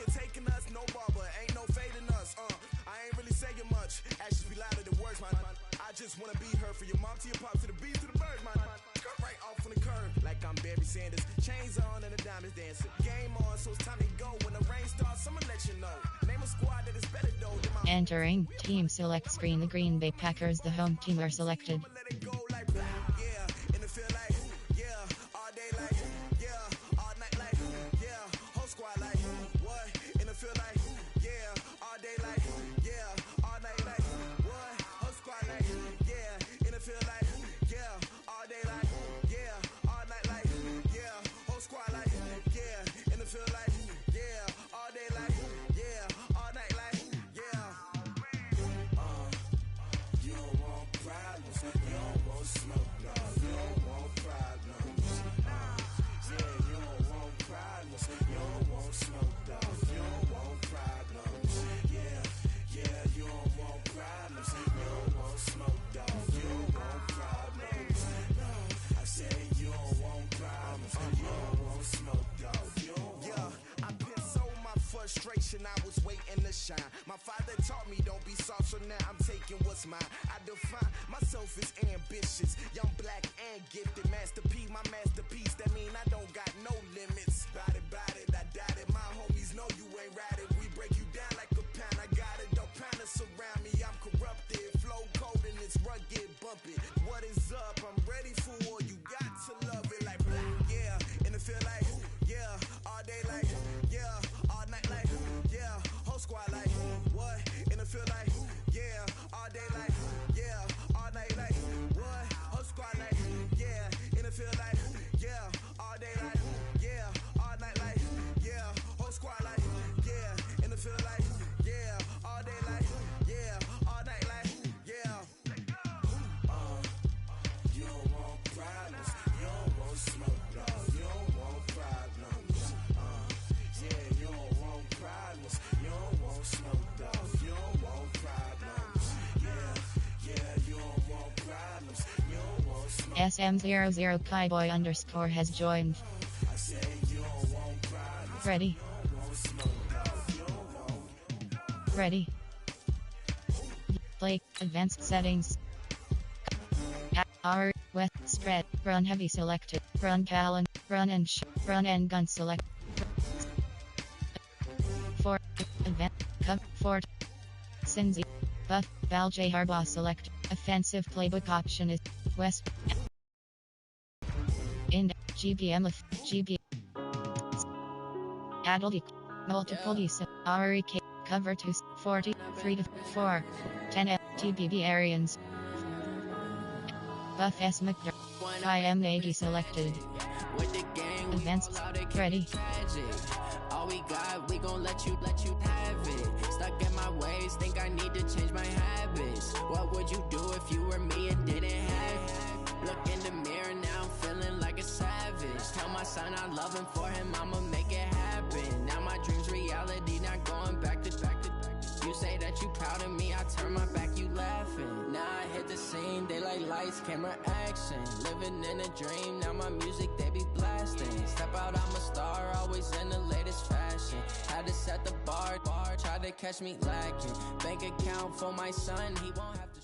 here taking us, no barber, ain't no fading us. I ain't really saying much. Actions be louder than words, man. I just wanna be heard from your mom to your pop to the beat to the bird, man. Skirt right off on the curb, like I'm Barry Sanders. Chains on and the diamonds dancing. Game on, so it's time to go. When the rain starts, I'ma let you know. Name a squad that is better though than my. Entering team select screen. The Green Bay Packers, the home team, are selected. I'ma let it go like yeah, and it feel like yeah, all day like yeah, all night like yeah, whole squad like what, and it feel like yeah, all day like yeah, all night like what, whole squad like yeah, and it feel like yeah, all day like yeah, all night like yeah, whole squad like yeah, and it feel like yeah, all day like yeah, all night like yeah. You don't want problems, you don't want smoke, no, you don't want problems. Yeah, you don't want problems, you don't want smoke, no, you don't want problems. Yeah, you don't want problems, you don't want smoke, no, you don't want problems. No, I said you don't want problems, you don't want smoke, no, you don't want. Yeah, I've been so my frustration, I was waiting to shine. My father taught me don't be soft, so now I'm taking what's mine. I define myself as ambitious, young, black, and gifted. Master P, my masterpiece. That mean I don't got no limits. Bout it, I doubt it. My homies know you ain't ratted. We break you down like a pound. I got it, don't pound to surround me. I'm corrupted, flow cold and it's rugged, bumpy. What is up? I'm ready for war. You got to love it like yeah, and it feel like yeah, all day like yeah, all night like yeah, whole squad like what, and it feel like yeah, all day like yeah, all night like what, whole squad like yeah, and it feel like yeah, all day like yeah, all night like yeah, whole squad like yeah, and it feel like yeah, all day like yeah, all night like yeah. You don't want problems, you don't want smoke, no, you don't want problems. Yeah, you don't want problems, you don't want smoke, no, you don't want problems. Yeah, you don't want problems, you don't want smoke. SM00 Kaiboy _ has joined. I said you don't want problems, Ready. you don't want smoke, no, you don't want. Ready. Play. Advanced settings. R. West. Spread. Run heavy selected. Run Callan. Run and run and gun select. 4. Advanced. Come. Fort. Cincy. Buff. Val J. Harbaugh select. Offensive playbook option is West. In. GBM with GB. Adult. Multiple use. REK. Cover 2. 40. 3 to 4. 10 TBB Arians. Buff S. McDermott. IM80 selected. Advanced. Ready. All we got, we gon' let you have it. Stuck in my ways, think I need to change my habits. What would you do if you were me and didn't have it? Look in the mirror now, I'm feeling like a savage. Tell my son I love him, for him I'ma make it happen. Now my dream's reality, not going back to. You say that you proud of me, I turn my back, you laughing. Now I hit the scene, they like lights, camera, action. Living in a dream, now my music, they be blasting. Step out, I'm a star, always in the latest fashion. Had to set the bar, try to catch me lacking. Bank account for my son, he won't have to.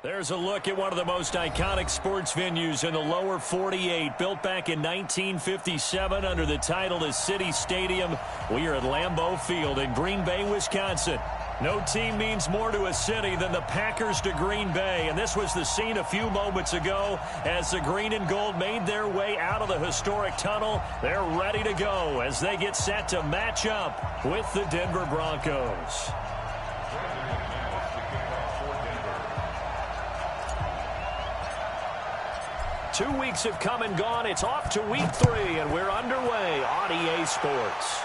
There's a look at one of the most iconic sports venues in the lower 48, built back in 1957 under the title of City Stadium. We are at Lambeau Field in Green Bay, Wisconsin. No team means more to a city than the Packers to Green Bay, and this was the scene a few moments ago as the green and gold made their way out of the historic tunnel. They're ready to go as they get set to match up with the Denver Broncos. 2 weeks have come and gone. It's off to week 3, and we're underway on EA Sports.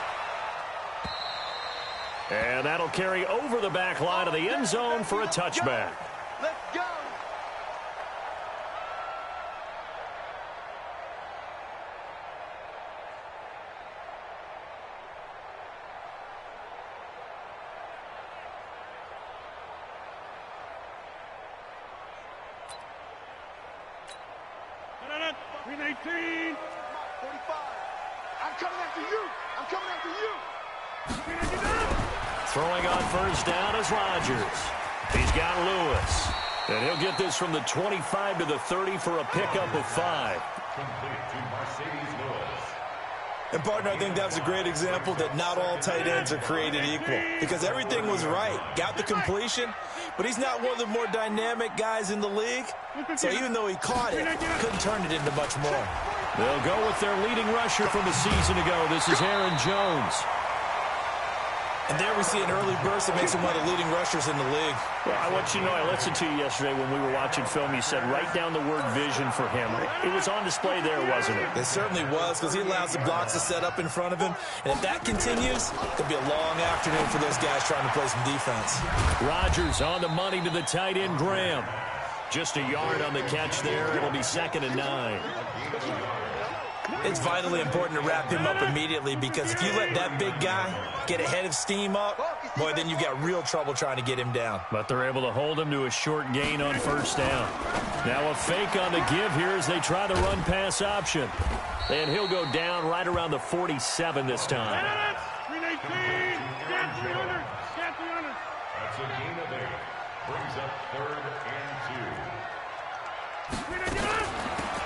And that'll carry over the back line of the end zone for a touchback. Let's go. Green 18, 45. I'm coming after you. I'm coming after you. Throwing on first down is Rodgers. He's got Lewis. And he'll get this from the 25 to the 30 for a pickup of 5. And, partner, I think that was a great example that not all tight ends are created equal. Because everything was right. Got the completion, but he's not one of the more dynamic guys in the league. So even though he caught it, couldn't turn it into much more. They'll go with their leading rusher from a season ago. This is Aaron Jones. And there we see an early burst that makes him one of the leading rushers in the league. Well, I want you to know, I listened to you yesterday when we were watching film. You said write down the word vision for him. It was on display there, wasn't it? It certainly was, because he allows the blocks to set up in front of him. And if that continues, it could be a long afternoon for those guys trying to play some defense. Rodgers on the money to the tight end, Graham. Just a yard on the catch there. It'll be 2nd and 9. It's vitally important to wrap him up immediately, because if you let that big guy get ahead of steam up, boy, then you've got real trouble trying to get him down. But they're able to hold him to a short gain on first down. Now a fake on the give here as they try the run-pass option. And he'll go down right around the 47 this time. 319, stand 300, stand 300. That's a gain of 8. Brings up 3rd and 2.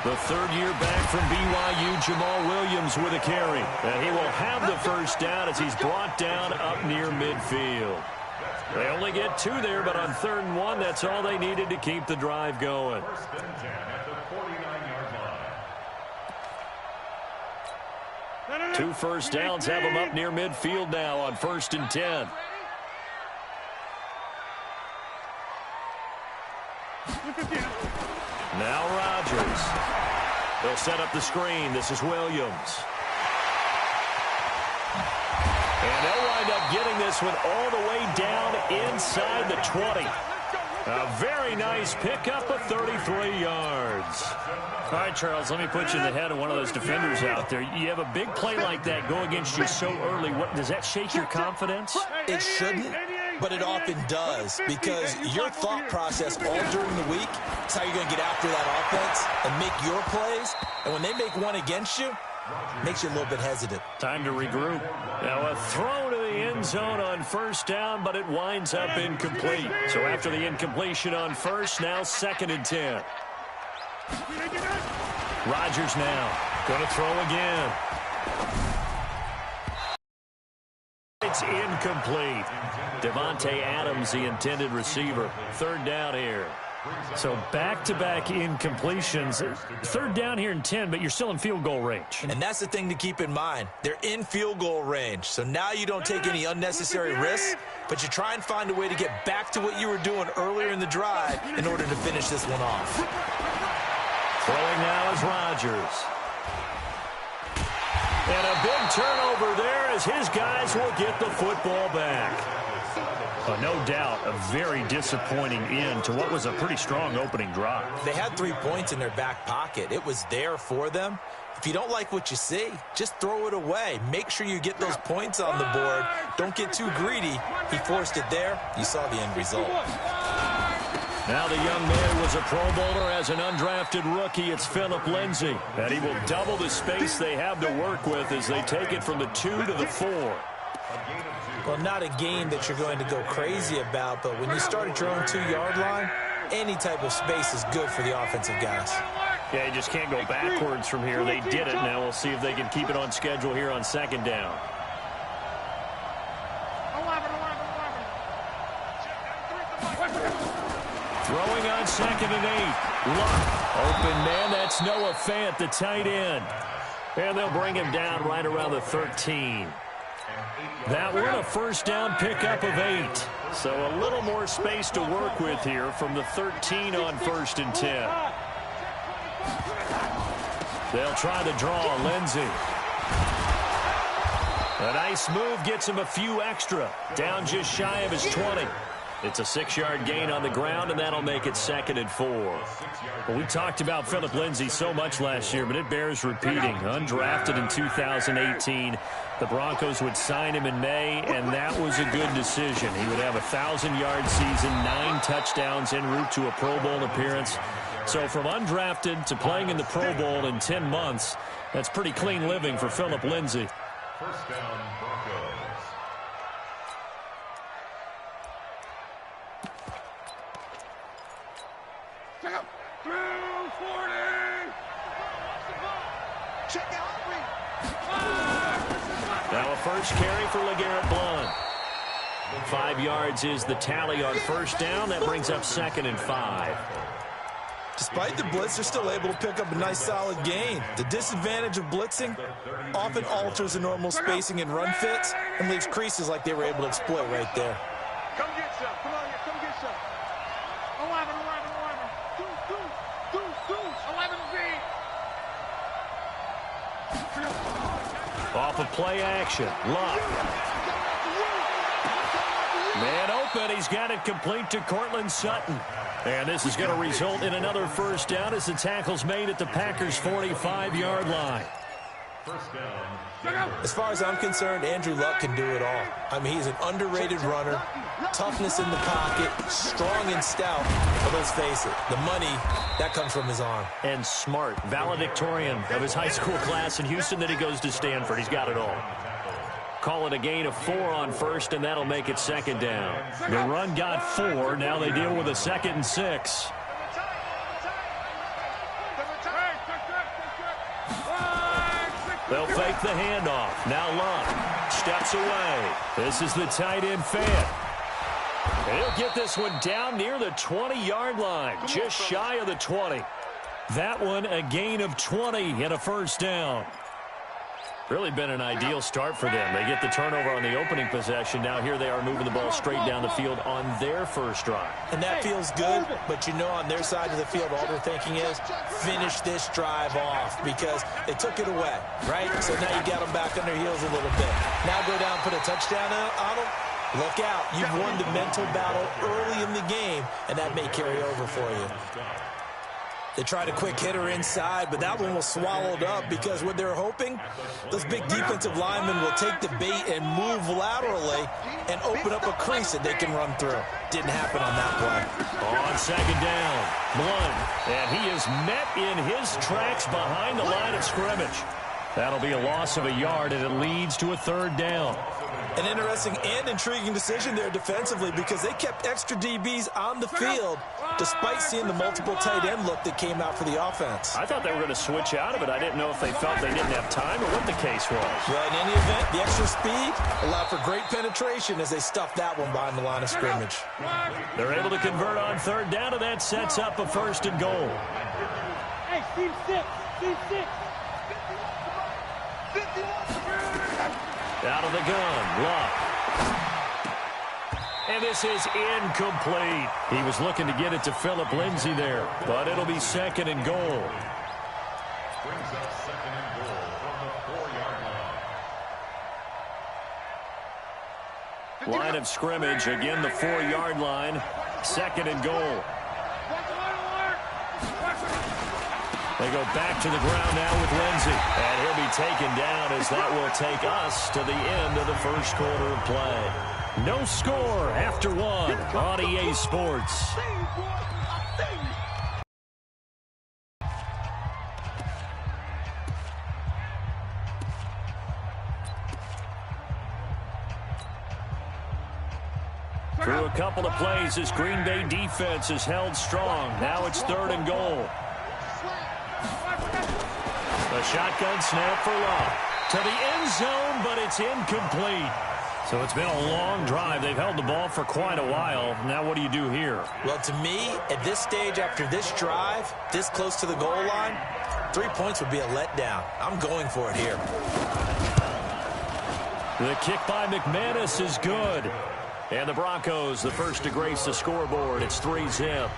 The third-year back from BYU, Jamal Williams with a carry. And he will have the first down as he's brought down up near midfield. They only get 2 there, but on 3rd and 1, that's all they needed to keep the drive going. 1st and 10 at the 49-yard line. 2 first downs have them up near midfield now on 1st and 10. Now Rodgers. They'll set up the screen. This is Williams. And they'll wind up getting this one all the way down inside the 20. A very nice pickup of 33 yards. All right, Charles, let me put you in the head of one of those defenders out there. You have a big play like that go against you so early. What, does that shake your confidence? It shouldn't, but it often does, because your thought process all during the week is how you're going to get after that offense and make your plays. And when they make one against you, it makes you a little bit hesitant. Time to regroup. Now a throw to the end zone on first down, but it winds up incomplete. So after the incompletion on first, now 2nd and 10. Rodgers now going to throw again. It's incomplete. Devontae Adams, the intended receiver. 3rd down here. So back-to-back incompletions. 3rd down here in 10, but you're still in field goal range. And that's the thing to keep in mind. They're in field goal range. So now you don't take any unnecessary risks, but you try and find a way to get back to what you were doing earlier in the drive in order to finish this one off. Throwing now is Rodgers. And a big turnover there as his guys will get the football back. No doubt a very disappointing end to what was a pretty strong opening drive. They had 3 points in their back pocket. It was there for them. If you don't like what you see, just throw it away. Make sure you get those points on the board. Don't get too greedy. He forced it there. You saw the end result. Now the young man was a Pro Bowler as an undrafted rookie. It's Philip Lindsay. And he will double the space they have to work with as they take it from the 2 to the 4. Well, not a game that you're going to go crazy about, but when you start at your own 2-yard line, any type of space is good for the offensive guys. Yeah, you just can't go backwards from here. They did it. Now we'll see if they can keep it on schedule here on 2nd down. Throwing on 2nd and 8. Luck. Open man. That's Noah Fant, the tight end. And they'll bring him down right around the 13. That one a first down pickup of 8. So a little more space to work with here from the 13 on 1st and 10. They'll try the draw. Lindsay. A nice move gets him a few extra. Down just shy of his 20. It's a 6-yard gain on the ground, and that'll make it 2nd and 4. Well, we talked about Philip Lindsay so much last year, but it bears repeating. Undrafted in 2018. The Broncos would sign him in May, and that was a good decision. He would have a 1,000-yard season, 9 touchdowns en route to a Pro Bowl appearance. So from undrafted to playing in the Pro Bowl in 10 months, that's pretty clean living for Philip Lindsay. First down, Broncos. Check up. Through 40. Check out 3. Now a first carry for LeGarrette Blount. 5 yards is the tally on first down. That brings up 2nd and 5. Despite the blitz, they're still able to pick up a nice solid gain. The disadvantage of blitzing often alters the normal spacing and run fits and leaves creases like they were able to exploit right there. Come get some. Come on here. Come get some. 11. 11 Z. Off of play action. Luck. Man open. He's got it complete to Cortland Sutton. And this is going to result in another first down as the tackle's made at the Packers' 45-yard line. First down. As far as I'm concerned, Andrew Luck can do it all. I mean, he's an underrated runner, toughness in the pocket, strong and stout. But let's face it, the money, that comes from his arm. And smart, valedictorian of his high school class in Houston. Then he goes to Stanford. He's got it all. Call it a gain of 4 on first, and that'll make it 2nd down. The run got 4. Now they deal with a 2nd and 6. They'll fake the handoff. Now Luck steps away. This is the tight end Fant. And he'll get this one down near the 20-yard line, just shy of the 20. That one a gain of 20 and a first down. Really been an ideal start for them. They get the turnover on the opening possession. Now here they are moving the ball straight down the field on their first drive. And that feels good, but you know on their side of the field all they're thinking is finish this drive off because they took it away, right? So now you got them back on their heels a little bit. Now go down, put a touchdown on them. Look out. You've won the mental battle early in the game, and that may carry over for you. They tried a quick hitter inside, but that one was swallowed up because what they're hoping, those big defensive linemen will take the bait and move laterally and open up a crease that they can run through. Didn't happen on that play. On 2nd down, Blount, and he is met in his tracks behind the line of scrimmage. That'll be a loss of a yard, and it leads to a 3rd down. An interesting and intriguing decision there defensively because they kept extra DBs on the field despite seeing the multiple tight end look that came out for the offense. I thought they were going to switch out of it. I didn't know if they felt they didn't have time or what the case was. Well, in any event, the extra speed allowed for great penetration as they stuffed that one behind the line of scrimmage. They're able to convert on 3rd down, and that sets up a 1st and goal. Hey, Team 6. Team 6. Out of the gun, Luck. And this is incomplete. He was looking to get it to Philip Lindsay there, but it'll be 2nd and goal. Brings up 2nd and goal from the 4-yard line. Line of scrimmage, again the 4-yard line, 2nd and goal. They go back to the ground now with Lindsay. And he'll be taken down as that will take us to the end of the first quarter of play. No score after 1 on EA Sports. Through a couple of plays, this Green Bay defense is held strong. Now it's 3rd and goal. A shotgun snap for Luck. To the end zone, but it's incomplete. So it's been a long drive. They've held the ball for quite a while. Now what do you do here? Well, to me, at this stage after this drive, this close to the goal line, 3 points would be a letdown. I'm going for it here. The kick by McManus is good. And the Broncos, the first to grace the scoreboard. It's 3-zip.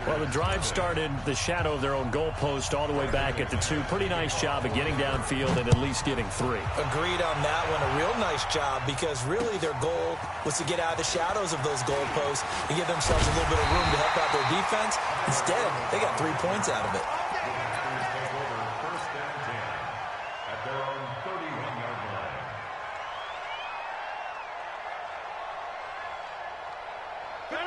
Well, the drive started the shadow of their own goalpost all the way back at the 2. Pretty nice job of getting downfield and at least getting 3. Agreed on that one. A real nice job because really their goal was to get out of the shadows of those goalposts and give themselves a little bit of room to help out their defense. Instead, they got 3 points out of it. Take over 1st and 10 at their own 31-yard line.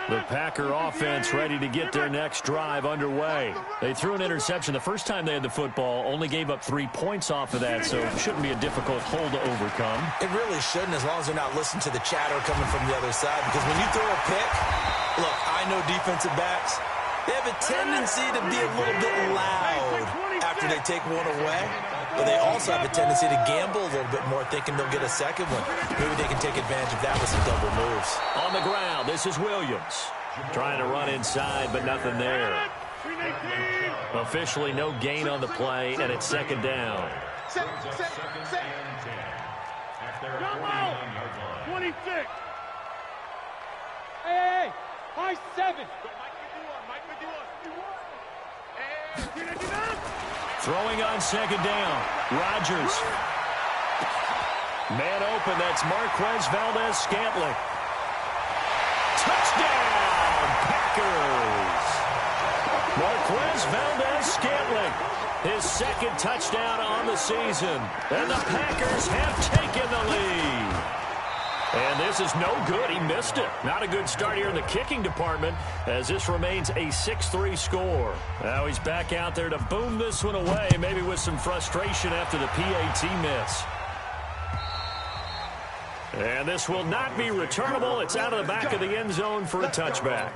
The Packer offense ready to get their next drive underway. They threw an interception the first time they had the football, only gave up 3 points off of that, so it shouldn't be a difficult hole to overcome. It really shouldn't, as long as they're not listening to the chatter coming from the other side, because when you throw a pick, look, I know defensive backs, they have a tendency to be a little bit loud after they take one away. But they also have a tendency to gamble a little bit more, thinking they'll get a second one. Maybe they can take advantage of that with some double moves. On the ground, this is Williams. Trying to run inside, but nothing there. Officially no gain on the play, and it's second down. Set. 26. Hey, high 7. Throwing on second down. Rodgers. Man open, that's Marquez Valdez-Scantling. Touchdown, Packers. Marquez Valdez-Scantling, his second touchdown on the season. And the Packers have taken the lead. And this is no good. He missed it. Not a good start here in the kicking department, as this remains a 6-3 score. Now he's back out there to boom this one away, maybe with some frustration after the PAT miss. And this will not be returnable. It's out of the back of the end zone for a touchback.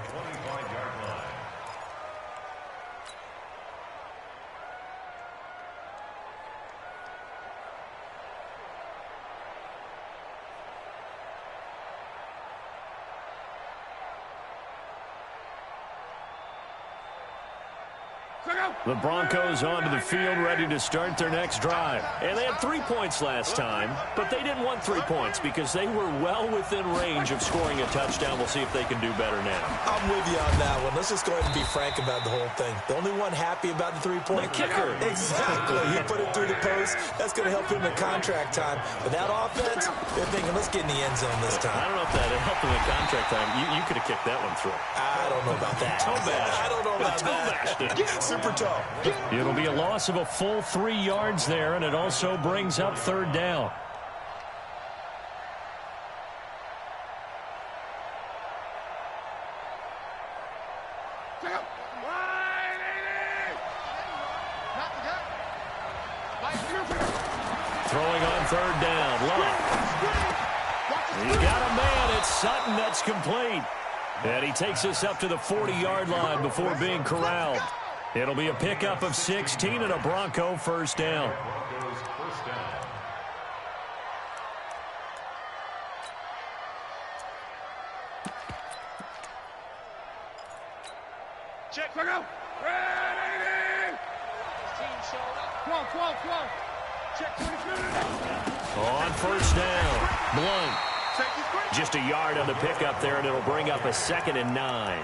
The Broncos onto the field, ready to start their next drive. And they had 3 points last time, but they didn't want 3 points because they were well within range of scoring a touchdown. We'll see if they can do better now. I'm with you on that one. Let's just go ahead and be frank about the whole thing. The only one happy about the 3-point kicker. Exactly. He put it through the post. That's going to help him in contract time. But that offense, they're thinking, let's get in the end zone this time. I don't know if that helped him in contract time. You could have kicked that one through. I don't know about that. Toe bash. I don't know about that. Super toe. It'll be a loss of a full 3 yards there, and it also brings up third down. Throwing on third down. Love. He's got a man. It's Sutton that's complete. And he takes us up to the 40-yard line before being corralled. It'll be a pickup of 16 and a Bronco first down. Check, go. Ready. 12. Check, 22. On first down, Blunt. Just a yard on the pickup there, and it'll bring up a 2nd and 9.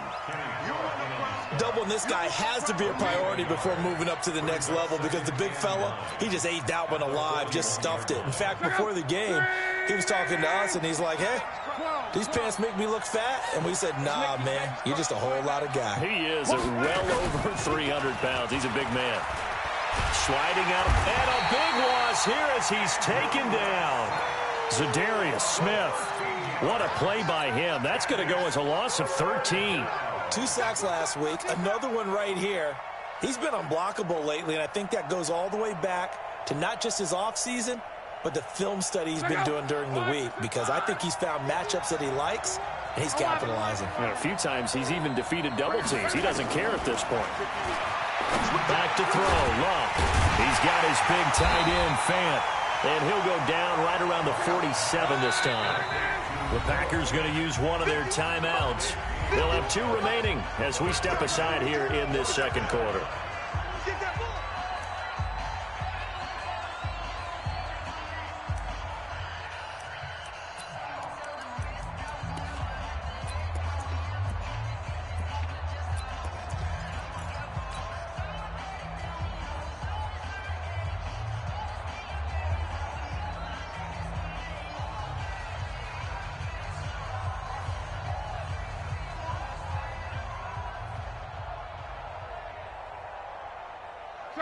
Doubling this guy has to be a priority before moving up to the next level, because the big fella, he just ate that one alive, just stuffed it. In fact, before the game, he was talking to us, and he's like, hey, these pants make me look fat? And we said, nah, man, you're just a whole lot of guy. He is well over 300 pounds. He's a big man. Sliding out, and a big loss here as he's taken down. Zadarius Smith. What a play by him. That's going to go as a loss of 13. 2 sacks last week, another one right here. He's been unblockable lately, and I think that goes all the way back to not just his offseason, but the film study he's been doing during the week, because I think he's found matchups that he likes, and he's capitalizing. And a few times he's even defeated double teams. He doesn't care at this point. Back to throw, Love. He's got his big tight end, Fant, and he'll go down right around the 47 this time. The Packers going to use one of their timeouts. They'll have 2 remaining as we step aside here in this second quarter.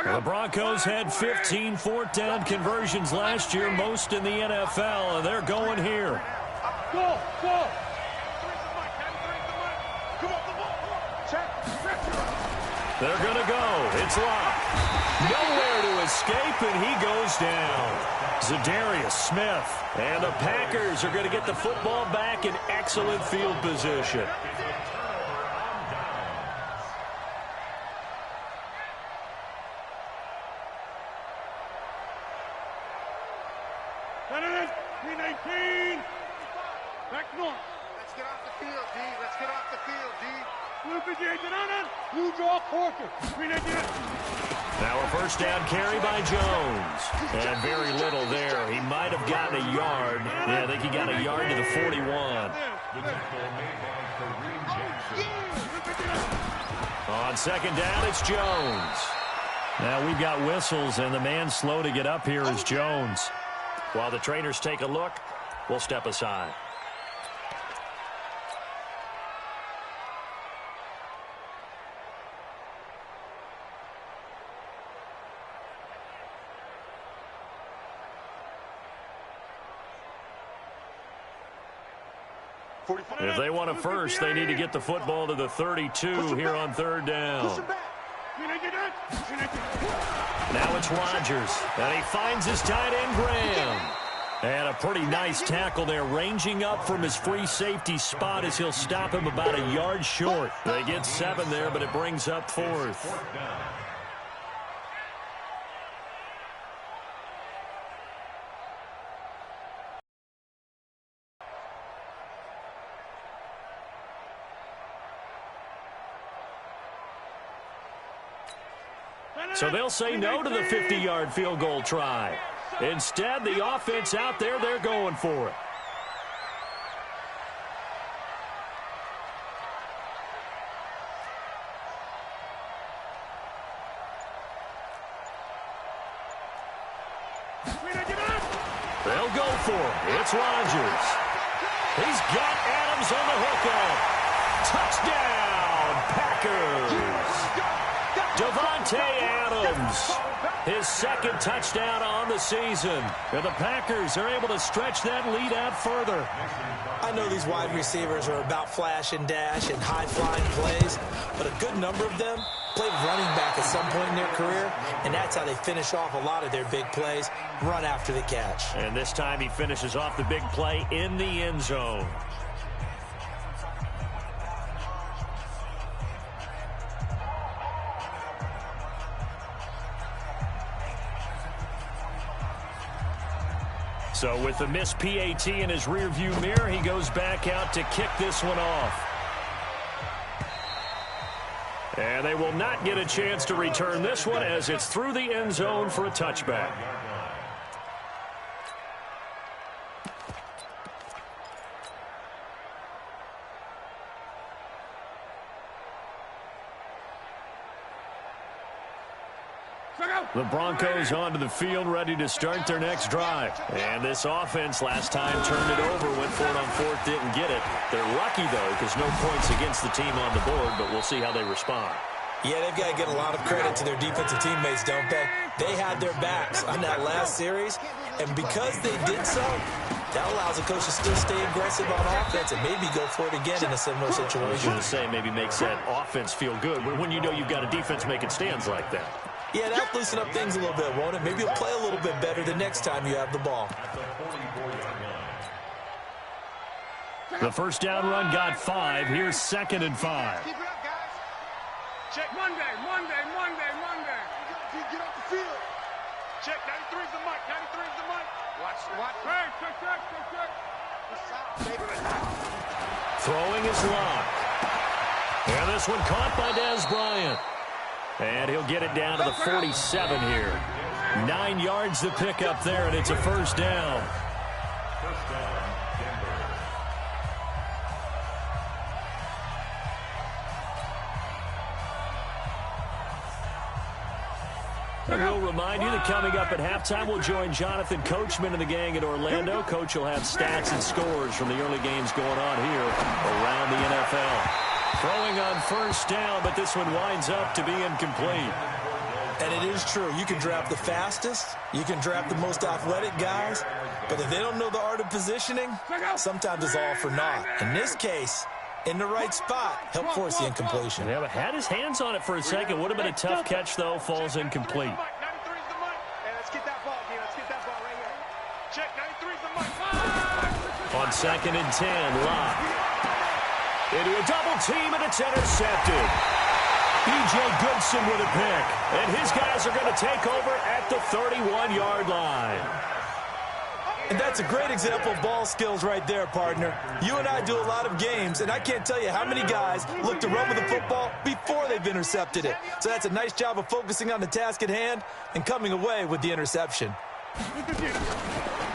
The Broncos had 15 fourth-down conversions last year, most in the NFL, and they're going here. Go. They're going to go. It's locked. Nowhere to escape, and he goes down. Zadarius Smith. And the Packers are going to get the football back in excellent field position. Back north. Let's get off the field, D. Let's get off the field, D. You draw quarter. Now a first down carry by Jones. And very little there. He might have gotten a yard. Yeah, I think he got a yard to the 41. On second down, it's Jones. Now we've got whistles, and the man slow to get up here is Jones. While the trainers take a look, we'll step aside. If they want a first, they need to get the football to the 32 here on third down. Now it's Rodgers, and he finds his tight end, Graham. And a pretty nice tackle there, ranging up from his free safety spot as he'll stop him about a yard short. They get 7 there, but it brings up 4th. So they'll say no to the 50-yard field goal try. Instead, the offense out there, they're going for it. They'll go for it. It's Rodgers. He's got Adams on the hookup. Touchdown, Packers. Davante Adams, his second touchdown on the season. And the Packers are able to stretch that lead out further. I know these wide receivers are about flash and dash and high-flying plays, but a good number of them played running back at some point in their career, and that's how they finish off a lot of their big plays, run after the catch. And this time he finishes off the big play in the end zone. So with the missed PAT in his rearview mirror, he goes back out to kick this one off. And they will not get a chance to return this one as it's through the end zone for a touchback. The Broncos onto the field, ready to start their next drive. And this offense last time turned it over, went for it on 4th, didn't get it. They're lucky, though, because no points against the team on the board, but we'll see how they respond. Yeah, they've got to get a lot of credit to their defensive teammates, don't they? They had their backs on that last series, and because they did so, that allows the coach to still stay aggressive on offense and maybe go for it again in a similar situation. I was going to say, maybe makes that offense feel good when you know you've got a defense making stands like that. Yeah, that'll loosen up things a little bit, won't it? Maybe you'll play a little bit better the next time you have the ball. The first down run got 5. Here's 2nd and 5. Keep it up, guys. Check Monday. Get off the field. Check 93 is the mic. 93 is the mic. Watch. Hey, check. Throwing is locked. And this one caught by Dez Bryant. And he'll get it down to the 47 here. 9 yards to pick up there, and it's a first down. And we'll remind you that coming up at halftime, we'll join Jonathan Coachman and the gang at Orlando. Coach will have stats and scores from the early games going on here around the NFL. Throwing on first down, but this one winds up to be incomplete. And it is true. You can draft the fastest. You can draft the most athletic guys. But if they don't know the art of positioning, sometimes it's all for naught. In this case, in the right spot. Helped force the incompletion. Yeah, but had his hands on it for a second. Would have been a tough catch, though. Falls incomplete. 93's the money. Hey, let's get that ball, again. Let's get that ball right here. Check, 93's the money. On 2nd and 10, Locke. Into a double team, and it's intercepted. B.J. Goodson with a pick. And his guys are going to take over at the 31-yard line. And that's a great example of ball skills right there, partner. You and I do a lot of games, and I can't tell you how many guys look to run with the football before they've intercepted it. So that's a nice job of focusing on the task at hand and coming away with the interception.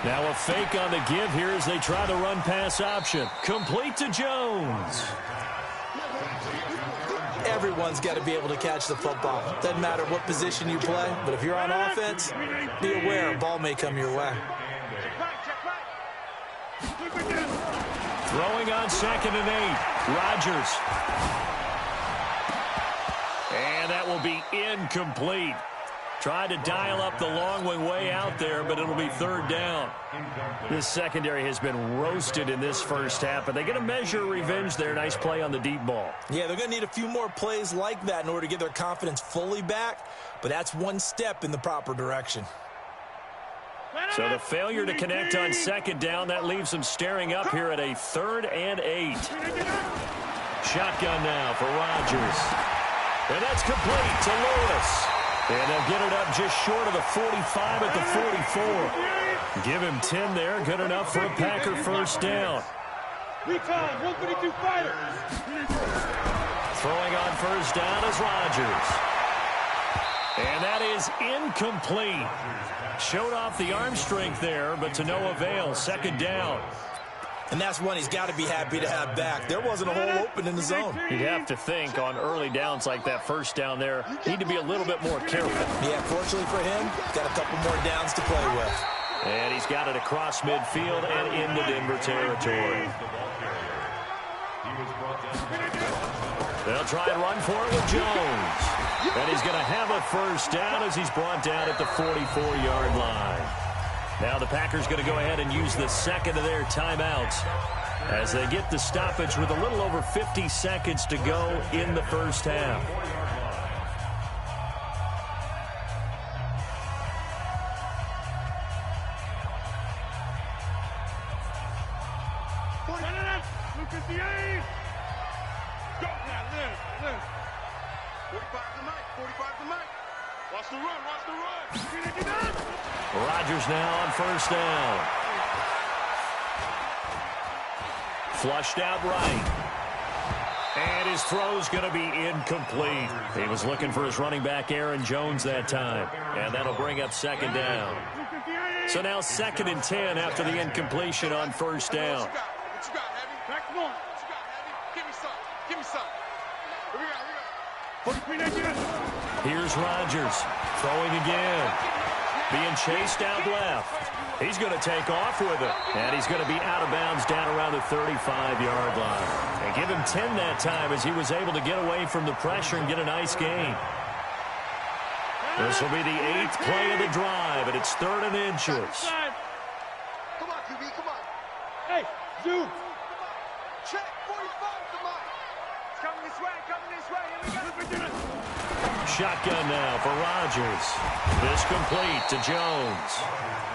Now a fake on the give here as they try the run-pass option. Complete to Jones. Everyone's got to be able to catch the football. Doesn't matter what position you play, but if you're on offense, be aware a ball may come your way. Throwing on 2nd and 8. Rodgers. And that will be incomplete. Tried to dial up the long way out there, but it'll be 3rd down. This secondary has been roasted in this first half, but they get a measure of revenge there. Nice play on the deep ball. Yeah, they're going to need a few more plays like that in order to get their confidence fully back, but that's one step in the proper direction. So the failure to connect on 2nd down, that leaves them staring up here at a 3rd and 8. Shotgun now for Rodgers. And that's complete to Lewis. And they'll get it up just short of the 45 at the 44. Give him 10 there. Good enough for a Packer first down. Throwing on first down is Rodgers. And that is incomplete. Showed off the arm strength there, but to no avail. 2nd down. And that's one he's got to be happy to have back. There wasn't a hole open in the zone. You'd have to think on early downs like that first down there, need to be a little bit more careful. Yeah, fortunately for him, got a couple more downs to play with. And he's got it across midfield and into Denver territory. They'll try and run for it with Jones. And he's going to have a first down as he's brought down at the 44-yard line. Now the Packers going to go ahead and use the second of their timeouts as they get the stoppage with a little over 50 seconds to go in the first half. Rodgers now on first down. Flushed out right. And his throw's going to be incomplete. He was looking for his running back, Aaron Jones, that time. And that'll bring up 2nd down. So now 2nd and 10 after the incompletion on first down. Here's Rodgers throwing again. Being chased out left. He's going to take off with it. And he's going to be out of bounds down around the 35-yard line. And give him 10 that time as he was able to get away from the pressure and get a nice gain. This will be the 8th play of the drive, and it's 3rd and inches. Come on, QB, come on. Hey, zoom. Check, 45, come on. It's coming this way, Here we go. Shotgun now for Rodgers. This complete to Jones.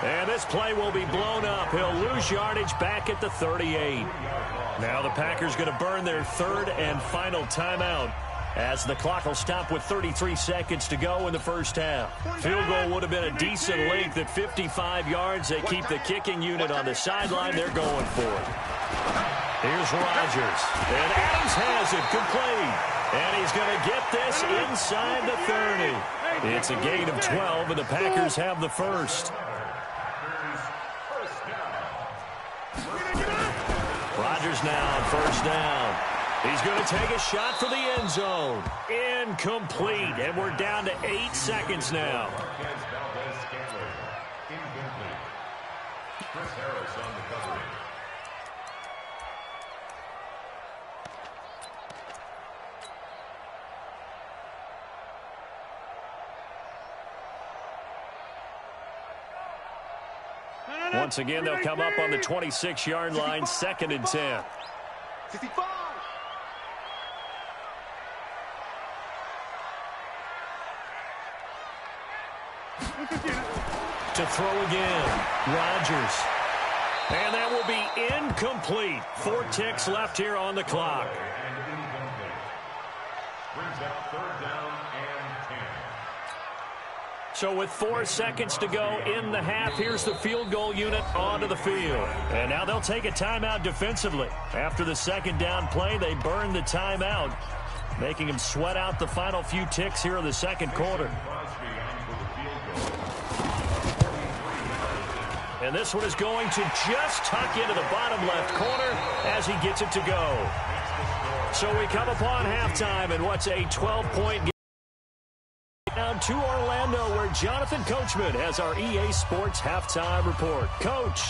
And this play will be blown up. He'll lose yardage back at the 38. Now the Packers going to burn their 3rd and final timeout as the clock will stop with 33 seconds to go in the first half. Field goal would have been a decent length at 55 yards. They keep the kicking unit on the sideline. They're going for it. Here's Rodgers. And Adams has it complete. And he's going to get this inside the 30. It's a gain of 12, and the Packers have the first. Rodgers now on first down. He's going to take a shot for the end zone. Incomplete, and we're down to 8 seconds now. Chris Harris on the cover. Once again, they'll come up on the 26-yard line, 2nd and 10. 65. To throw again. Rodgers. And that will be incomplete. 4 ticks left here on the clock. Brings up third down and 10. So with 4 seconds to go in the half, here's the field goal unit onto the field. And now they'll take a timeout defensively. After the second down play, they burn the timeout, making them sweat out the final few ticks here in the second quarter. And this one is going to just tuck into the bottom left corner as he gets it to go. So we come upon halftime in what's a 12-point game. Down to Orlando, where Jonathan Coachman has our EA Sports halftime report. Coach.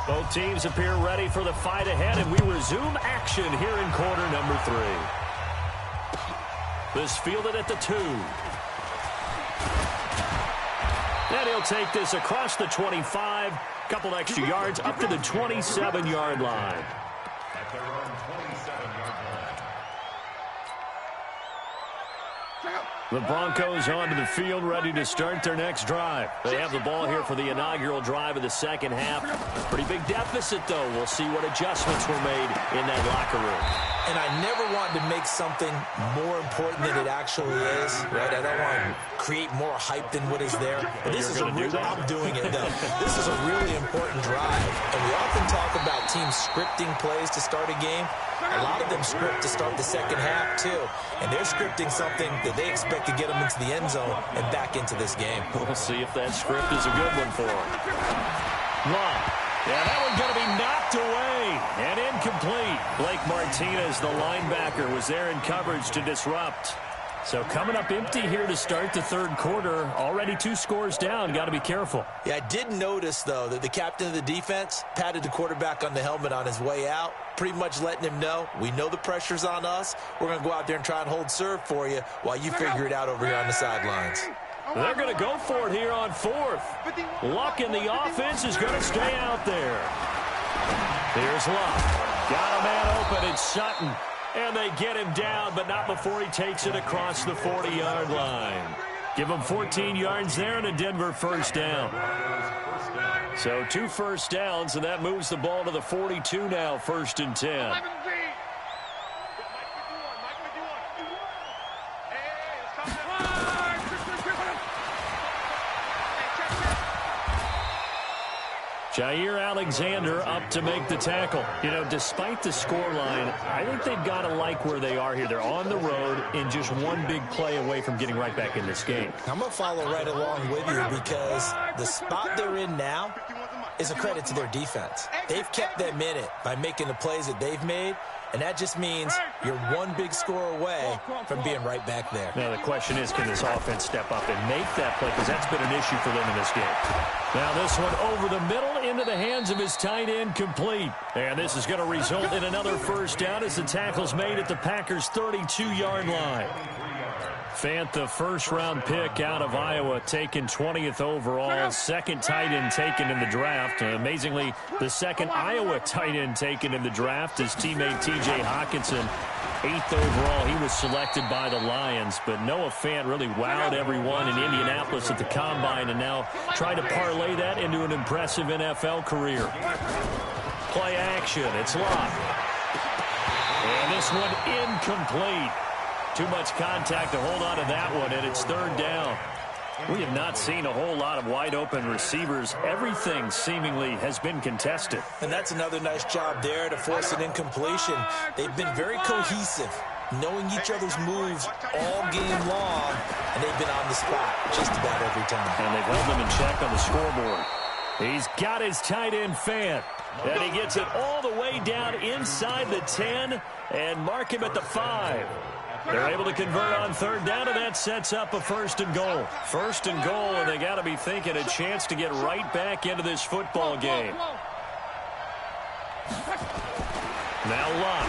Both teams appear ready for the fight ahead, and we resume action here in quarter number 3. This fielded at the 2. And he'll take this across the 25, couple extra yards up to the 27-yard line. At their own 27-yard line. The Broncos onto the field, ready to start their next drive. They have the ball here for the inaugural drive of the second half. Pretty big deficit, though. We'll see what adjustments were made in that locker room. And I never wanted to make something more important than it actually is, right? I don't want to create more hype than what is there. But this is I'm doing it, though. This is a really important drive. And we often talk about teams scripting plays to start a game. A lot of them script to start the second half, too. And they're scripting something that they expect to get them into the end zone and back into this game. We'll see if that script is a good one for them. Long. Yeah, that one's going to be knocked away and incomplete. Blake Martinez, the linebacker, was there in coverage to disrupt. So coming up empty here to start the third quarter. Already 2 scores down. Got to be careful. Yeah, I did notice, though, that the captain of the defense patted the quarterback on the helmet on his way out, pretty much letting him know, we know the pressure's on us. We're going to go out there and try and hold serve for you while you figure it out over here on the sidelines. They're going to go for it here on 4th. Luck in the offense is going to stay out there. Here's Luck. Got a man open. It's Sutton. And they get him down, but not before he takes it across the 40-yard line. Give him 14 yards there and a Denver first down. So 2 first downs, and that moves the ball to the 42 now, 1st and 10. Jair Alexander up to make the tackle. You know, despite the scoreline, I think they've got to like where they are here. They're on the road and just one big play away from getting right back in this game. I'm going to follow right along with you because the spot they're in now is a credit to their defense. They've kept them in it by making the plays that they've made, and that just means you're one big score away from being right back there. Now, the question is, can this offense step up and make that play? Because that's been an issue for them in this game. Now, this one over the middle into the hands of his tight end, complete. And this is going to result in another first down as the tackle's made at the Packers' 32-yard line. Fant, the first-round pick out of Iowa, taken 20th overall. Second tight end taken in the draft. Amazingly, the second Iowa tight end taken in the draft is teammate T.J. Hawkinson. 8th overall, he was selected by the Lions. But Noah Fant really wowed everyone in Indianapolis at the Combine and now trying to parlay that into an impressive NFL career. Play action. It's locked. And this one incomplete. Too much contact to hold on to that one, and it's 3rd down. We have not seen a whole lot of wide-open receivers. Everything seemingly has been contested. And that's another nice job there to force an incompletion. They've been very cohesive, knowing each other's moves all game long, and they've been on the spot just about every time. And they've held them in check on the scoreboard. He's got his tight end Fant, and he gets it all the way down inside the 10 and mark him at the 5. They're able to convert on 3rd down, and that sets up a 1st and goal. 1st and goal, and they got to be thinking a chance to get right back into this football game. Now Luck.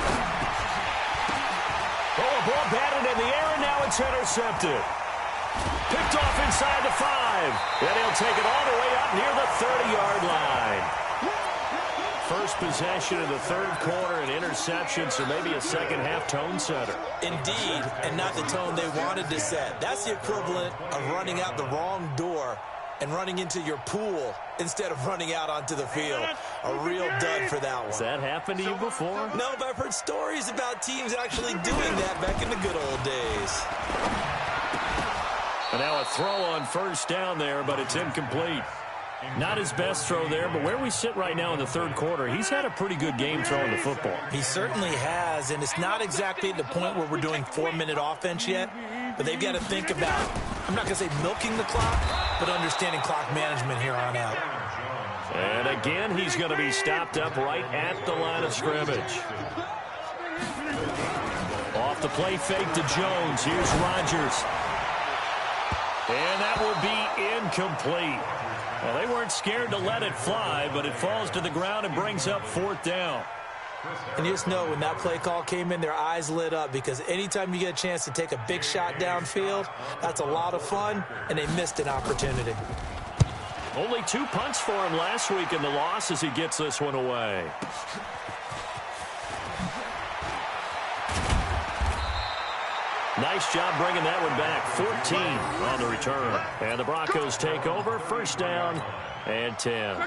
Oh, a ball batted in the air, and now it's intercepted. Picked off inside the 5. And he'll take it all the way up near the 30-yard line. First possession of the third quarter, an interception, so maybe a second-half tone setter. Indeed, and not the tone they wanted to set. That's the equivalent of running out the wrong door and running into your pool instead of running out onto the field. A real dud for that one. Has that happened to you before? No, but I've heard stories about teams actually doing that back in the good old days. And now a throw on first down there, but it's incomplete. Not his best throw there, but where we sit right now in the third quarter, he's had a pretty good game throwing the football. He certainly has, and it's not exactly at the point where we're doing 4-minute offense yet, but they've got to think about, I'm not going to say milking the clock, but understanding clock management here on out. And again, he's going to be stopped up right at the line of scrimmage. Off the play fake to Jones. Here's Rodgers. And that will be incomplete. Well, they weren't scared to let it fly, but it falls to the ground and brings up fourth down. And you just know when that play call came in, their eyes lit up, because anytime you get a chance to take a big shot downfield, that's a lot of fun, and they missed an opportunity. Only 2 punts for him last week in the loss as he gets this one away. Nice job bringing that one back. 14 on the return. And the Broncos take over. First down and 10.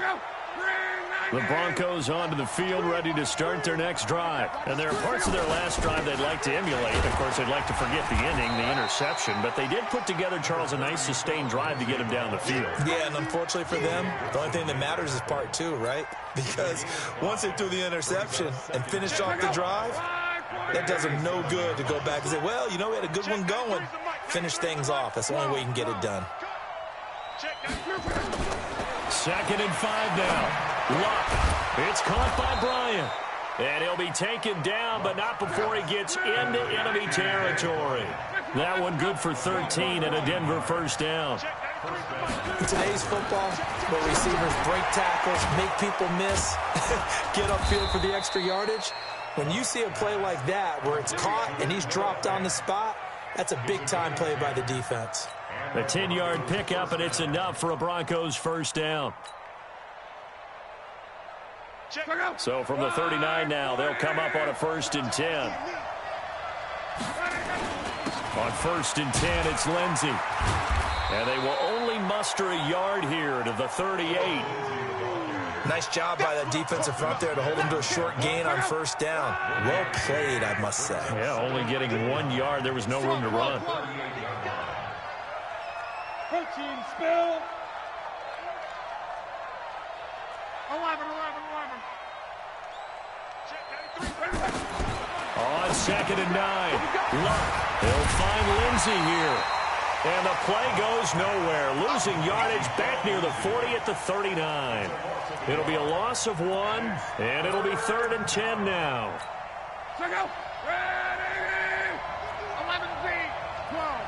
The Broncos onto the field, ready to start their next drive. And there are parts of their last drive they'd like to emulate. Of course, they'd like to forget the inning, the interception. But they did put together, Charles, a nice sustained drive to get him down the field. Yeah, and unfortunately for them, the only thing that matters is part 2, right? Because once they threw the interception and finished off the drive, that does them no good to go back and say, well, you know, we had a good one going. Finish things off. That's the only way you can get it done. 2nd and 5 now. Luck. It's caught by Bryant. And he'll be taken down, but not before he gets into enemy territory. That one good for 13 and a Denver first down. In today's football, where receivers break tackles, make people miss, get upfield for the extra yardage, when you see a play like that where it's caught and he's dropped on the spot, that's a big-time play by the defense. A 10-yard pickup, and it's enough for a Broncos first down. So from the 39 now, they'll come up on a 1st and 10. On 1st and 10, it's Lindsey. And they will only muster a yard here to the 38. Nice job by that defensive front there to hold him to a short gain on first down. Well played, I must say. Yeah, only getting 1 yard. There was no room to run. Protein spill. 11. On 2nd and 9. Luck. He'll find Lindsey here. And the play goes nowhere. Losing yardage back near the 40 at the 39. It'll be a loss of 1, and it'll be 3rd and 10 now. Ready. 11 feet. 12.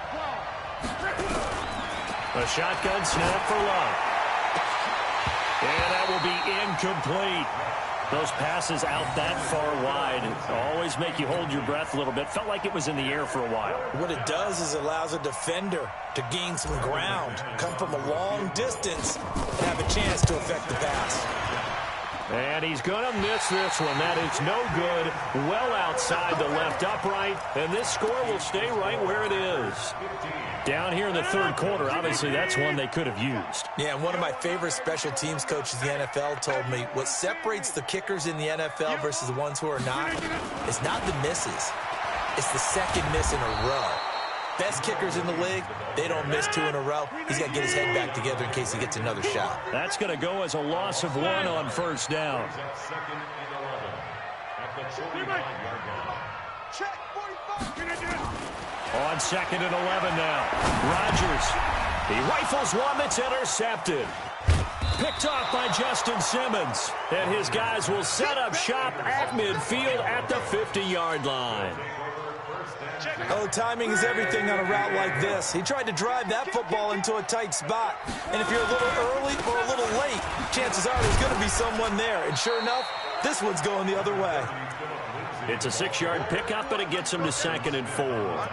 A shotgun snap for Luck. And that will be incomplete. Those passes out that far wide always make you hold your breath a little bit. Felt like it was in the air for a while. What it does is it allows a defender to gain some ground, come from a long distance, and have a chance to affect the pass. And he's going to miss this one. That is no good. Well outside the left upright. And this score will stay right where it is. Down here in the third quarter, obviously that's one they could have used. Yeah, and one of my favorite special teams coaches in the NFL told me what separates the kickers in the NFL versus the ones who are not is not the misses. It's the second miss in a row. Best kickers in the league, they don't miss 2 in a row. He's got to get his head back together in case he gets another shot. That's going to go as a loss of 1 on first down. On 2nd and 11 now. Rodgers. He rifles one that's intercepted. Picked off by Justin Simmons. And his guys will set up shop at midfield at the 50-yard line. Oh, timing is everything on a route like this. He tried to drive that football into a tight spot. And if you're a little early or a little late, chances are there's going to be someone there. And sure enough, this one's going the other way. It's a 6-yard pickup, but it gets him to 2nd and 4.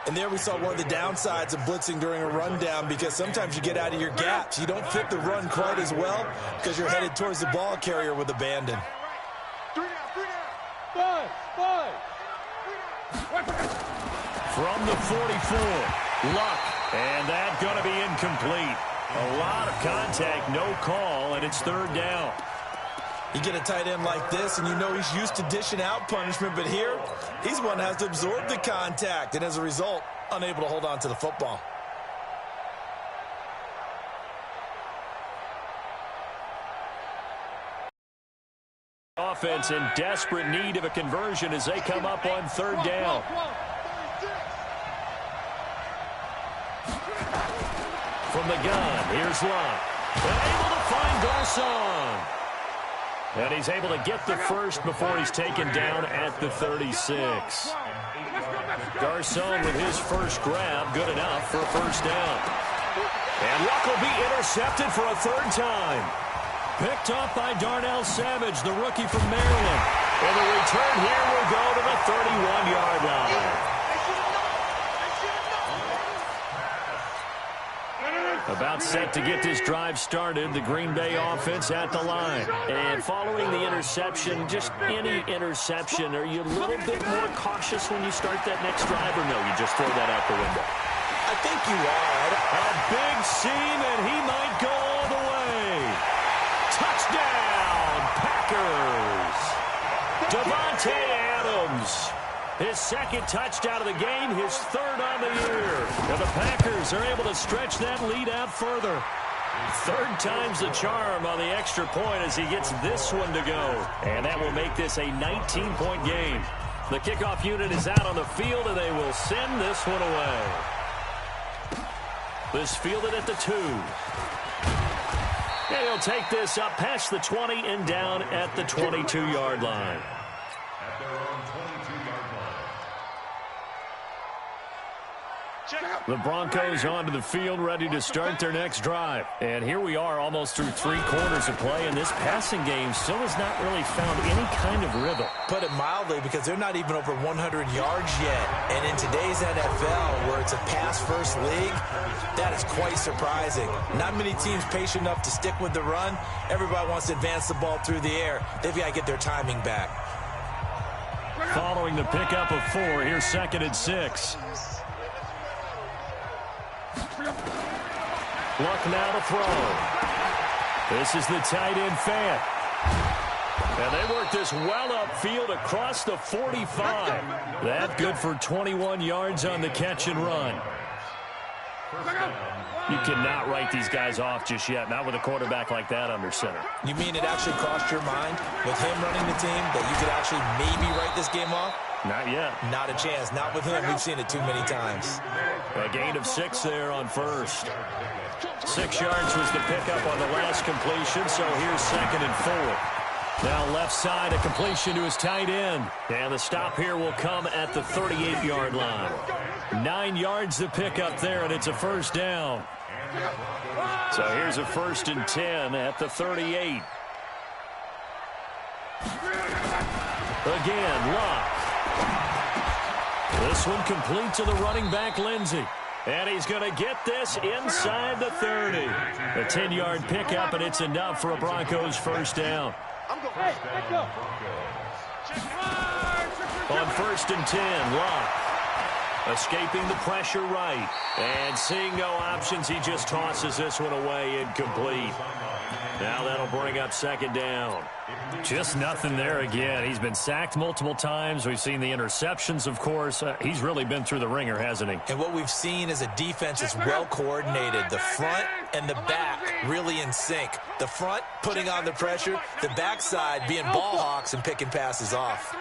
And there we saw one of the downsides of blitzing during a rundown, because sometimes you get out of your gaps. You don't fit the run quite as well because you're headed towards the ball carrier with abandon. From the 44, Luck, and that's going to be incomplete. A lot of contact, no call, and it's third down. You get a tight end like this, and you know he's used to dishing out punishment, but here, he's one that has to absorb the contact, and as a result, unable to hold on to the football. Offense in desperate need of a conversion as they come up on third down. From the gun, here's Luck. And able to find Garcon. And he's able to get the first before he's taken down at the 36. Garcon with his first grab, good enough for a first down. And Luck will be intercepted for a third time. Picked up by Darnell Savage, the rookie from Maryland. And the return here will go to the 31-yard line. About set to get this drive started, the Green Bay offense at the line. And following the interception, just any interception, are you a little bit more cautious when you start that next drive, or no, you just throw that out the window? I think you are. A big seam, and he might go all the way. Touchdown, Packers. Davante Adams. His second touchdown of the game, his third on the year. And the Packers are able to stretch that lead out further. Third time's the charm on the extra point as he gets this one to go. And that will make this a 19-point game. The kickoff unit is out on the field, and they will send this one away. This fielded at the 2. And he'll take this up past the 20 and down at the 22-yard line. At their own 22-yard line. The Broncos onto the field, ready to start their next drive. And here we are almost through 3 quarters of play, and this passing game still has not really found any kind of rhythm. Put it mildly, because they're not even over 100 yards yet. And in today's NFL, where it's a pass-first league, that is quite surprising. Not many teams patient enough to stick with the run. Everybody wants to advance the ball through the air. They've got to get their timing back. Following the pickup of 4, here's 2nd and 6. Luck now to throw. This is the tight end Fant. And they work this well upfield across the 45. That good for 21 yards on the catch and run. You cannot write these guys off just yet, not with a quarterback like that under center. You mean it actually crossed your mind with him running the team that you could actually maybe write this game off? Not yet. Not a chance. Not with him. We've seen it too many times. A gain of 6 there on first. 6 yards was the pickup on the last completion, so here's 2nd and 4. Now left side, a completion to his tight end. And the stop here will come at the 38-yard line. 9 yards the pickup there, and it's a first down. So here's a 1st and 10 at the 38. Again, Luck. This one complete to the running back, Lindsey. And he's going to get this inside the 30. A 10-yard pickup, and it's enough for a Broncos first down. Hey, let's go. On 1st and 10, Luck. Escaping the pressure right. And seeing no options, he just tosses this one away, incomplete. Now that'll bring up 2nd down. Just nothing there again. He's been sacked multiple times. We've seen the interceptions, of course. He's really been through the ringer, hasn't he? And what we've seen is a defense that's well coordinated. The front and the back really in sync. The front putting on the pressure. The backside being ball hawks and picking passes off.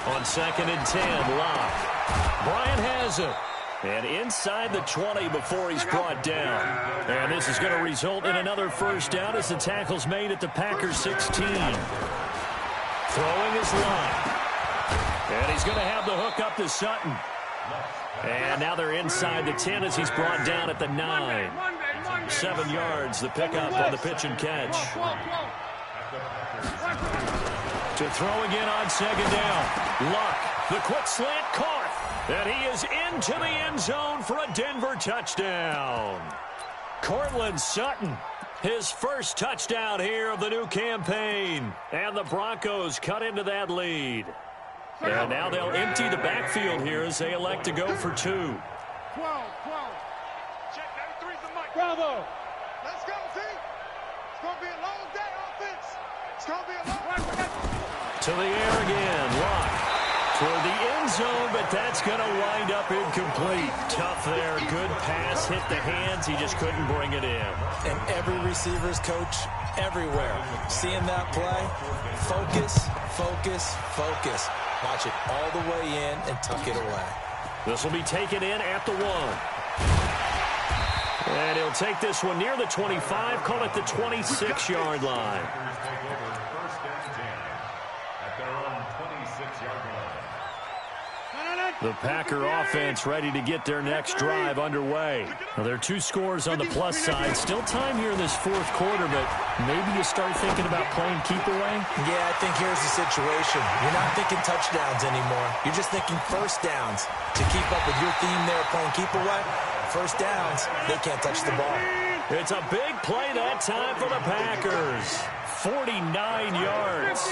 On 2nd and 10, Luck. Bryant has it. And inside the 20 before he's brought down. And this is going to result in another first down as the tackle's made at the Packers 16. Throwing his line. And he's going to have the hook up to Sutton. And now they're inside the 10 as he's brought down at the 9. 7 yards, the pickup on the pitch and catch. To throw again on 2nd down. Luck, the quick slant caught. And he is into the end zone for a Denver touchdown. Cortland Sutton, his first touchdown here of the new campaign. And the Broncos cut into that lead. And now they'll empty the backfield here as they elect to go for 2. 12. Check 93's the mic. Bravo. Let's go, Z. It's going to be a long day, offense. It's going to be a long day. To the air again. Lock toward the end zone, but that's going to wind up incomplete. Tough there. Good pass. Hit the hands. He just couldn't bring it in. And every receiver's coach everywhere. Seeing that play, focus, focus, focus. Watch it all the way in and tuck it away. This will be taken in at the 1. And he'll take this one near the 25, call it the 26-yard line. The Packer offense ready to get their next drive underway. Now, there are 2 scores on the plus side. Still time here in this 4th quarter, but maybe you start thinking about playing keep away? Yeah, I think here's the situation. You're not thinking touchdowns anymore. You're just thinking first downs. To keep up with your theme there, playing keep away, first downs, they can't touch the ball. It's a big play that time for the Packers. 49 yards.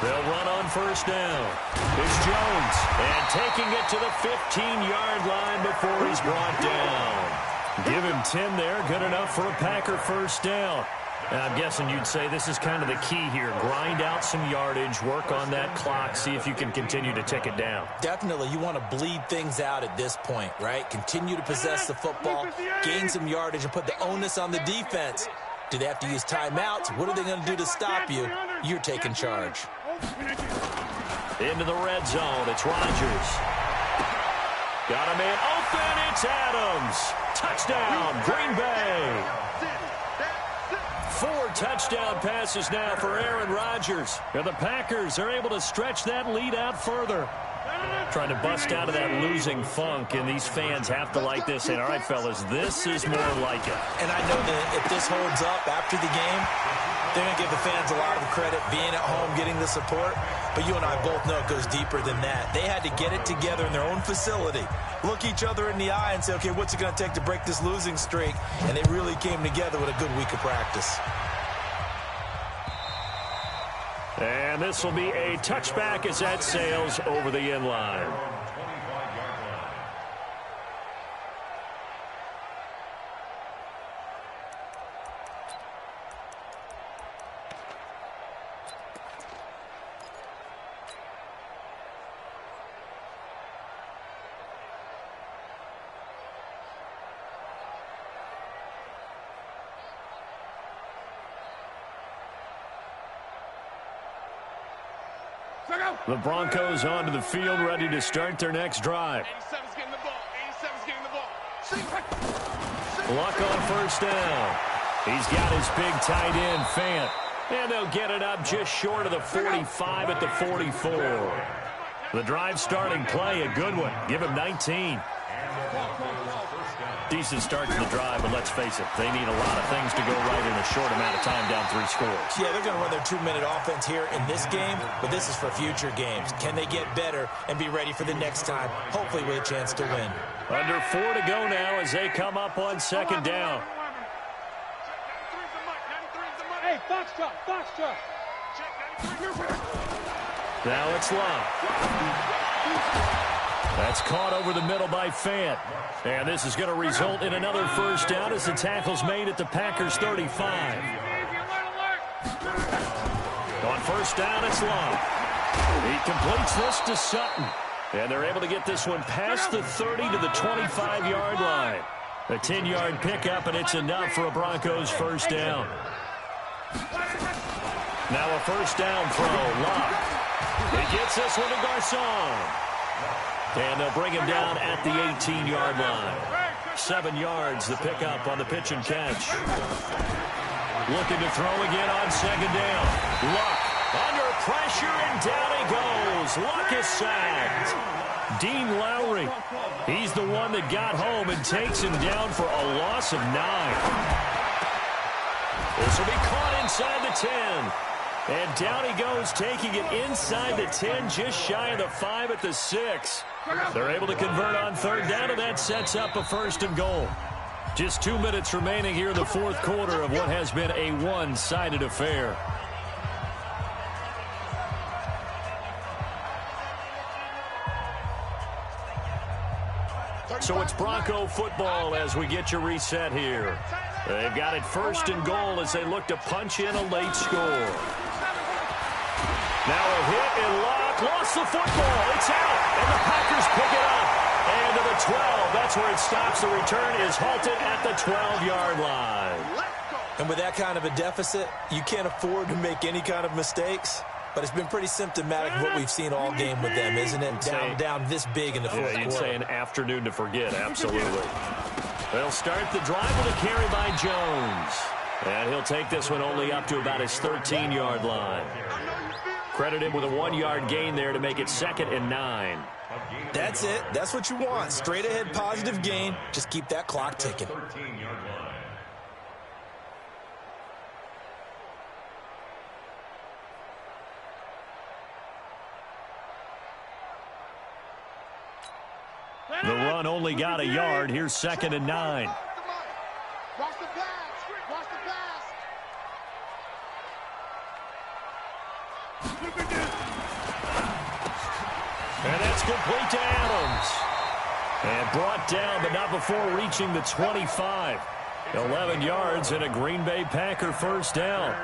They'll run on first down. It's Jones, and taking it to the 15-yard line before he's brought down. Give him 10 there, good enough for a Packer first down. And I'm guessing you'd say this is kind of the key here. Grind out some yardage, work on that clock, see if you can continue to tick it down. Definitely, you want to bleed things out at this point, right? Continue to possess the football, gain some yardage, and put the onus on the defense. Do they have to use timeouts? What are they going to do to stop you? You're taking charge. Into the red zone, it's Rodgers. Got a man open, it's Adams. Touchdown, Green Bay. 4 touchdown passes now for Aaron Rodgers. And the Packers are able to stretch that lead out further. Trying to bust out of that losing funk, and these fans have to like this. And all right, fellas, this is more like it. And I know that if this holds up after the game, they're going to give the fans a lot of credit being at home, getting the support. But you and I both know it goes deeper than that. They had to get it together in their own facility, look each other in the eye and say, okay, what's it going to take to break this losing streak? And they really came together with a good week of practice. And this will be a touchback as that sails over the end line. The Broncos onto the field, ready to start their next drive. 87's getting the ball. 87's getting the ball. Luck on first down. He's got his big tight end, Fant. And they'll get it up just short of the 45 at the 44. The drive starting play, a good one. Give him 19. Decent start to the drive, but let's face it, they need a lot of things to go right in a short amount of time, down 3 scores. Yeah, they're going to run their 2-minute offense here in this game, but this is for future games. Can they get better and be ready for the next time, hopefully with a chance to win? Under 4 to go now as they come up on second down. Hey, Foxtrot, Foxtrot. Now it's Love. That's caught over the middle by Fant. And this is going to result in another first down as the tackle's made at the Packers' 35. On first down, it's Love. He completes this to Sutton. And they're able to get this one past the 30 to the 25-yard line. A 10-yard pickup, and it's enough for a Broncos first down. Now a first down throw. Love. He gets this one to Garcon. And they'll bring him down at the 18-yard line. 7 yards, the pickup on the pitch and catch. Looking to throw again on second down. Luck under pressure, and down he goes. Luck is sacked. Dean Lowry, he's the one that got home and takes him down for a loss of 9. This will be caught inside the 10. And down he goes, taking it inside the 10, just shy of the 5 at the 6. They're able to convert on third down, and that sets up a first and goal. Just 2 minutes remaining here in the fourth quarter of what has been a one-sided affair. So it's Bronco football as we get you reset here. They've got it first and goal as they look to punch in a late score. Now a hit and lock. Lost the football. It's out. And the Packers pick it up. And to the 12. That's where it stops. The return is halted at the 12-yard line. And with that kind of a deficit, you can't afford to make any kind of mistakes. But it's been pretty symptomatic of what we've seen all game with them, isn't it? Down this big in the fourth quarter. You'd say an afternoon to forget, absolutely. They'll start the drive with a carry by Jones. And he'll take this one only up to about his 13-yard line. Credit him with a 1-yard gain there to make it 2nd and 9. That's it. That's what you want. Straight ahead positive gain. Just keep that clock ticking. The run only got a yard. Here's 2nd and 9. Watch the pass. Watch the pass. And that's complete to Adams. And brought down, but not before reaching the 25. 11 yards and a Green Bay Packer first down.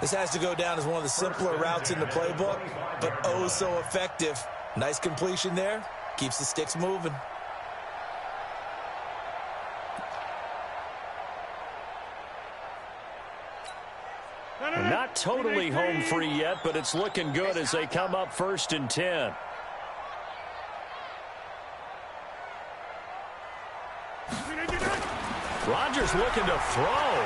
This has to go down as one of the simpler routes in the playbook, but oh so effective. Nice completion there. Keeps the sticks moving. Not totally home free yet, but it's looking good as they come up 1st and 10. Rodgers looking to throw.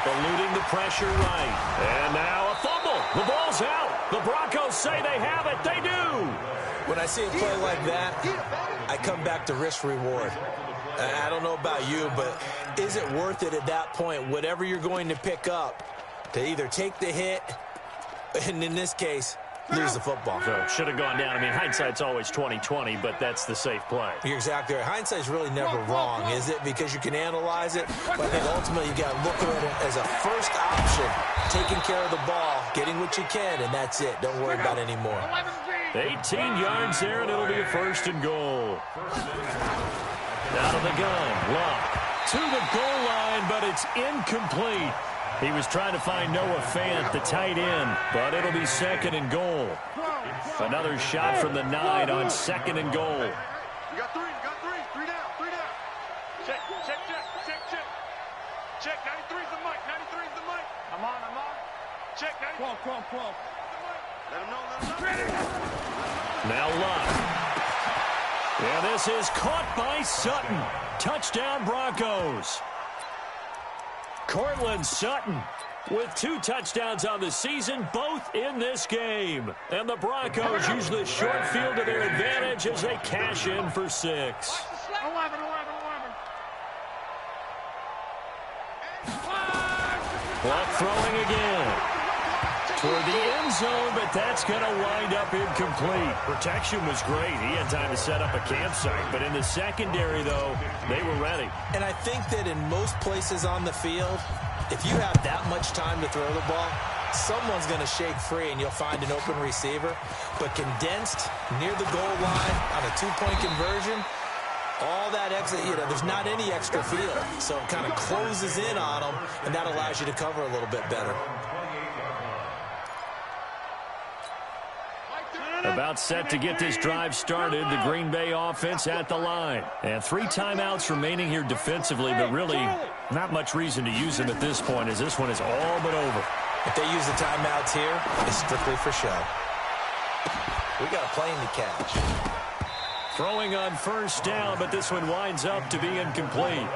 Eluding the pressure right. And now a fumble. The ball's out. The Broncos say they have it. They do. When I see a play like that, I come back to risk reward. I don't know about you, but is it worth it at that point, whatever you're going to pick up, to either take the hit, and in this case, lose the football? So should have gone down. I mean, hindsight's always 20/20, but that's the safe play. You're exactly right. Hindsight's really never wrong, is it? Because you can analyze it, but I think ultimately you got to look at it as a first option, taking care of the ball, getting what you can, and that's it. Don't worry about any more. 18 yards there, and it'll be a 1st and goal. Out of the gun, Luck to the goal line, but it's incomplete. He was trying to find Noah Fant, the tight end, but it'll be 2nd and goal. Another shot from the 9 on 2nd and goal. You got three. Three down. Check. Check, 93's the mic. I'm on. Check, 93. Come on. Let him know. Now Luck. Yeah, this is caught by Sutton. Touchdown Broncos. Cortland Sutton with 2 touchdowns on the season, both in this game. And the Broncos use the short field to their advantage as they cash in for 6. 11. Luck throwing again. Toward the end zone, but that's going to wind up incomplete. Protection was great. He had time to set up a campsite. But in the secondary, though, they were ready. And I think that in most places on the field, if you have that much time to throw the ball, someone's going to shake free and you'll find an open receiver. But condensed near the goal line on a 2-point conversion, all that exit, there's not any extra field. So it kind of closes in on them, and that allows you to cover a little bit better. About set to get this drive started, the Green Bay offense at the line. And 3 timeouts remaining here defensively, but really not much reason to use them at this point as this one is all but over. If they use the timeouts here, it's strictly for show. We got a plane to catch. Throwing on 1st down, but this one winds up to be incomplete.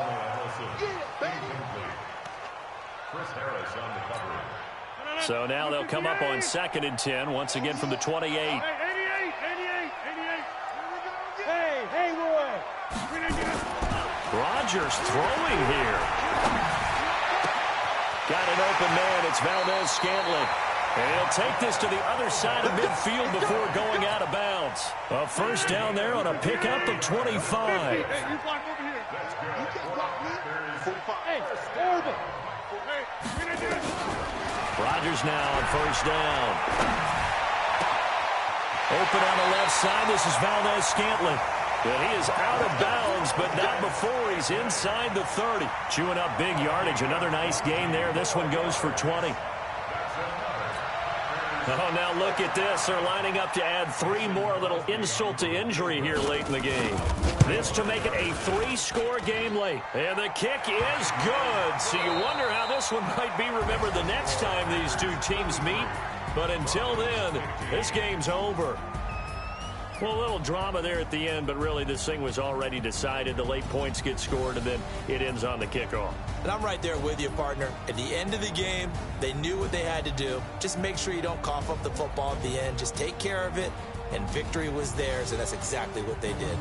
So now they'll come up on 2nd and 10, once again from the 28. 88. Hey, Roy. Rodgers throwing here. Got an open man. It's Valdez-Scantling. And he'll take this to the other side of midfield before going out of bounds. A first down there on a pickup of 25. Hey, you block over here. You can't block me. 45. Hey, over. Hey, Rodgers now on first down. Open on the left side. This is Valdez-Scantling. But he is out of bounds, but not before he's inside the 30. Chewing up big yardage. Another nice gain there. This one goes for 20. Oh, now look at this. They're lining up to add 3 more. A little insult to injury here late in the game. This to make it a 3-score game late. And the kick is good. So you wonder how this one might be remembered the next time these two teams meet. But until then, this game's over. Well, a little drama there at the end, but really this thing was already decided. The late points get scored, and then it ends on the kickoff. And I'm right there with you, partner. At the end of the game, they knew what they had to do. Just make sure you don't cough up the football at the end. Just take care of it, and victory was theirs, and that's exactly what they did.